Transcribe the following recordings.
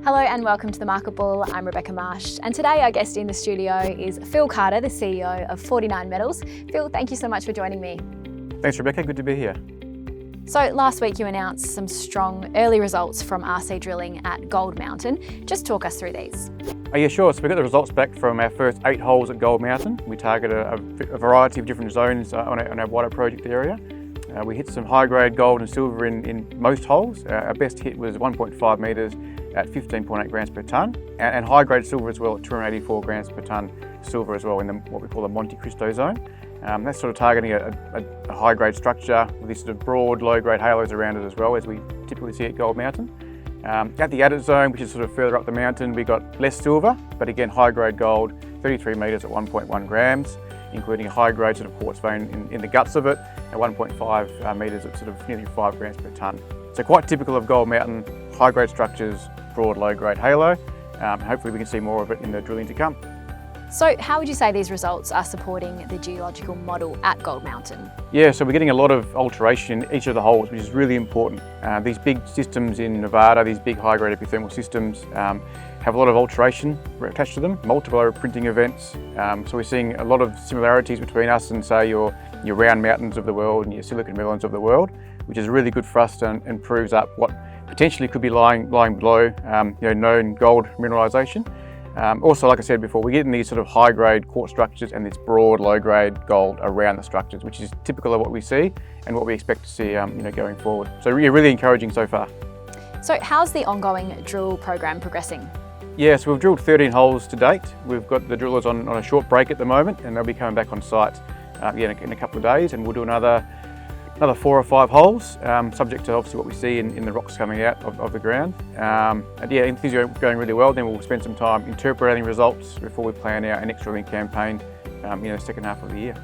Hello and welcome to The Market Bull. I'm Rebecca Marsh, and today our guest in the studio is Phil Carter, the CEO of 49 Metals. Phil, thank you so much for joining me. Thanks, Rebecca. Good to be here. So last week you announced some strong early results from RC drilling at Gold Mountain. Just talk us through these. Yeah, sure. So we got the results back from our first 8 holes at Gold Mountain. We targeted a variety of different zones on our wider project area. We hit some high-grade gold and silver in most holes. Our best hit was 1.5 metres at 15.8 grams per tonne, and high-grade silver as well at 284 grams per tonne silver as well in what we call the Monte Cristo zone. That's sort of targeting a high-grade structure with these sort of broad, low-grade halos around it as well, as we typically see at Gold Mountain. At the adit zone, which is sort of further up the mountain, we got less silver, but again high-grade gold, 33 metres at 1.1 grams, including a high-grade sort of quartz vein in the guts of it at 1.5 metres at sort of nearly 5 grams per tonne. So quite typical of Gold Mountain, high-grade structures, broad, low-grade halo. Hopefully we can see more of it in the drilling to come. So how would you say these results are supporting the geological model at Gold Mountain? Yeah, so we're getting a lot of alteration in each of the holes, which is really important. These big systems in Nevada, these big high-grade epithermal systems, have a lot of alteration attached to them, multiple printing events. So we're seeing a lot of similarities between us and, say, your round mountains of the world and your silicon melons of the world, which is really good for us and proves up what potentially could be lying below known gold mineralisation. Also, like I said before, we're getting these sort of high-grade quartz structures and this broad, low-grade gold around the structures, which is typical of what we see and what we expect to see going forward. So really encouraging so far. So how's the ongoing drill program progressing? Yeah, so we've drilled 13 holes to date. We've got the drillers on a short break at the moment, and they'll be coming back on site in a couple of days, and we'll do another 4 or 5 holes, subject to obviously what we see in the rocks coming out of the ground. And yeah, things are going really well. Then we'll spend some time interpreting results before we plan our next drilling campaign the second half of the year.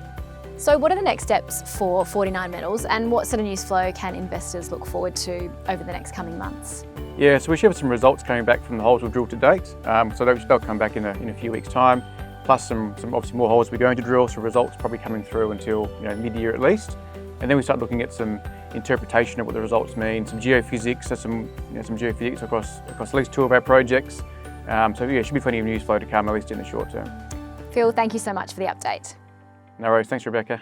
So what are the next steps for 49 Metals, and what sort of news flow can investors look forward to over the next coming months? Yeah, so we should have some results coming back from the holes we've drilled to date. So they'll come back in a few weeks' time, plus some obviously more holes we're going to drill, so results probably coming through until mid-year at least. And then we start looking at some interpretation of what the results mean, some geophysics, so some geophysics across at least 2 of our projects. So yeah, should be plenty of news flow to come, at least in the short term. Phil, thank you so much for the update. No worries, thanks Rebecca.